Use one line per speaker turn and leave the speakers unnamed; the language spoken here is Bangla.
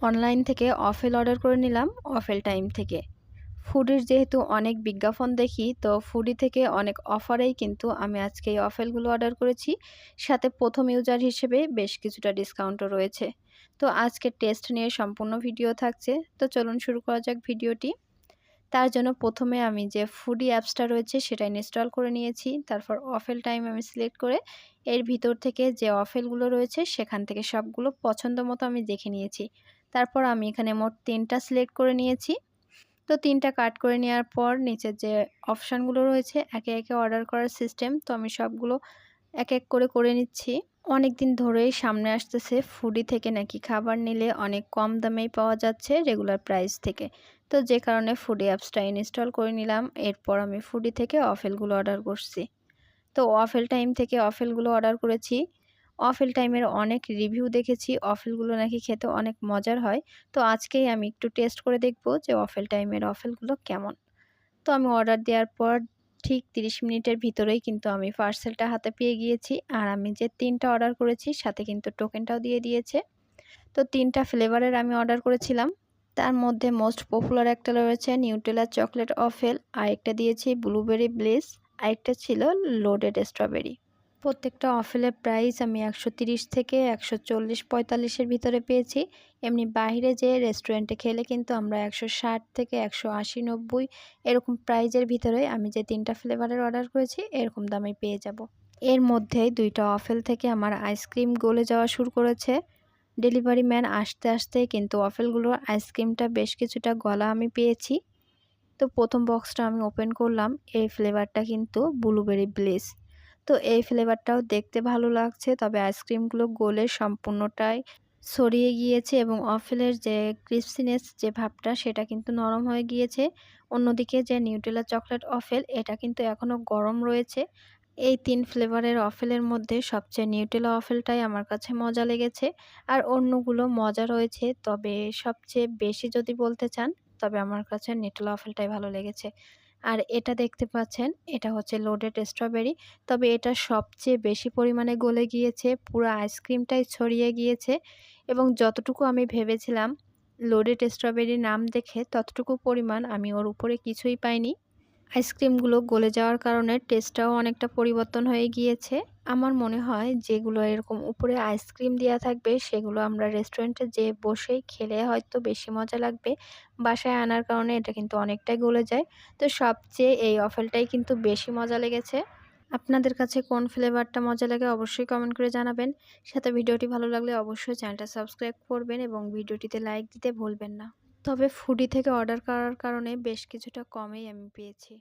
অনলাইন থেকে ওয়াফেল অর্ডার করে নিলাম ওয়াফেল টাইম থেকে। ফুডির যেহেতু অনেক বিজ্ঞাপন দেখি, তো ফুডি থেকে অনেক অফারেই কিন্তু আমি আজকে এই ওয়াফেলগুলো অর্ডার করেছি। সাথে প্রথম ইউজার হিসেবে বেশ কিছুটা ডিসকাউন্টও রয়েছে। তো আজকে টেস্ট নিয়ে সম্পূর্ণ ভিডিও থাকছে। তো চলুন শুরু করা যাক ভিডিওটি। তার জন্য প্রথমে আমি যে ফুডি অ্যাপসটা রয়েছে সেটা ইনস্টল করে নিয়েছি। তারপর ওয়াফেল টাইম আমি সিলেক্ট করে এর ভিতর থেকে যে ওয়াফেলগুলো রয়েছে সেখান থেকে সবগুলো পছন্দ মতো আমি দেখে নিয়েছি। তারপর আমি এখানে মোট 3টা সিলেক্ট করে নিয়েছি। তো 3টা কাট করে নেওয়ার পর নিচের যে অপশানগুলো রয়েছে একে একে অর্ডার করার সিস্টেম, তো আমি সবগুলো এক এক করে নিচ্ছি। অনেক দিন ধরেই সামনে আসতেছে ফুডি থেকে নাকি খাবার নিলে অনেক কম দামেই পাওয়া যাচ্ছে রেগুলার প্রাইস থেকে। তো যে কারণে ফুডি অ্যাপসটা ইনস্টল করে নিলাম। এরপর আমি ফুডি থেকে ওয়াফেলগুলো অর্ডার করছি। তো ওয়াফেল টাইম থেকে ওয়াফেলগুলো অর্ডার করেছি। ওয়াফেল টাইমের অনেক রিভিউ দেখেছি, ওয়াফেলগুলো নাকি খেতে অনেক মজার হয়। তো আজকেই আমি একটু টেস্ট করে দেখব যে ওয়াফেল টাইমের ওয়াফেলগুলো কেমন। তো আমি অর্ডার দেওয়ার পর ঠিক 30 মিনিটের ভিতরেই কিন্তু আমি পার্সেলটা হাতে পেয়ে গিয়েছি। আর আমি যে 3টা অর্ডার করেছি সাথে কিন্তু টোকেনটাও দিয়ে দিয়েছে। তো 3টা ফ্লেভারের আমি অর্ডার করেছিলাম। তার মধ্যে মোস্ট পপুলার একটা রয়েছে নিউটেলা চকলেট ওয়াফেল, আরেকটা দিয়েছি ব্লুবেরি ব্লিস, আরেকটা ছিল লোডেড স্ট্রবেরি। প্রত্যেকটা ওয়াফেলের প্রাইস আমি 130 থেকে 140-45 এর ভিতরে পেয়েছি। এমনি বাইরে যে রেস্টুরেন্টে খেলে কিন্তু আমরা 160 থেকে 180-90 এরকম প্রাইজের ভিতরে আমি যে 3টা ফ্লেভারের অর্ডার করেছি এরকম দামে পেয়ে যাব। এর মধ্যেই 2টা ওয়াফেল থেকে আমার আইসক্রিম গলে যাওয়া শুরু করেছে। ডেলিভারি ম্যান আসতে আসতে কিন্তু ওয়াফেলগুলোর আইসক্রিমটা বেশ কিছুটা গলা আমি পেয়েছি। তো প্রথম বক্সটা আমি ওপেন করলাম। এই ফ্লেভারটা কিন্তু ব্লুবেরি ব্লিস। তো এই ফ্লেভারটাও দেখতে ভালো লাগছে, তবে আইসক্রিমগুলো গলে সম্পূর্ণটাই ছড়িয়ে গিয়েছে এবং ওয়াফেলের যে ক্রিসপিনেস যে ভাবটা সেটা কিন্তু নরম হয়ে গিয়েছে। অন্যদিকে যে নিউটেলা চকলেট ওয়াফেল এটা কিন্তু এখনও গরম রয়েছে। এই 3 ফ্লেভারের ওয়াফেলের মধ্যে সবচেয়ে নিউটেলা ওয়াফেলটাই আমার কাছে মজা লেগেছে। আর অন্যগুলো মজা রয়েছে, তবে সবচেয়ে বেশি যদি বলতে চান তবে আমার কাছে নিউটেলা ওয়াফেলটাই ভালো লেগেছে। আর এটা দেখতে পাচ্ছেন এটা হচ্ছে লোডেড স্ট্রবেরি, তবে এটা সবচেয়ে বেশি পরিমাণে গলে গিয়েছে, পুরো আইসক্রিমটাই ছড়িয়ে গিয়েছে এবং যতটুকু আমি ভেবেছিলাম লোডেড স্ট্রবেরির নাম দেখে ততটুকু পরিমাণ আমি ওর উপরে কিছুই পাইনি। আইসক্রিমগুলো গলে যাওয়ার কারণে টেস্টটাও অনেকটা পরিবর্তন হয়ে গিয়েছে। আমার মনে হয় যেগুলো এরকম উপরে আইসক্রিম দেওয়া থাকবে সেগুলো আমরা রেস্টুরেন্টে যেয়ে বসেই খেলে হয়তো বেশি মজা লাগবে। বাসায় আনার কারণে এটা কিন্তু অনেকটাই গলে যায়। তো সবচেয়ে এই ওয়াফেলটাই কিন্তু বেশি মজা লেগেছে। আপনাদের কাছে কোন ফ্লেভারটা মজা লাগে অবশ্যই কমেন্ট করে জানাবেন। সাথে ভিডিওটি ভালো লাগলে অবশ্যই চ্যানেলটা সাবস্ক্রাইব করবেন এবং ভিডিওটিতে লাইক দিতে ভুলবেন না। তবে ফুডি থেকে অর্ডার করার কারণে বেশ কিছুটা কমেই আমি পেয়েছি।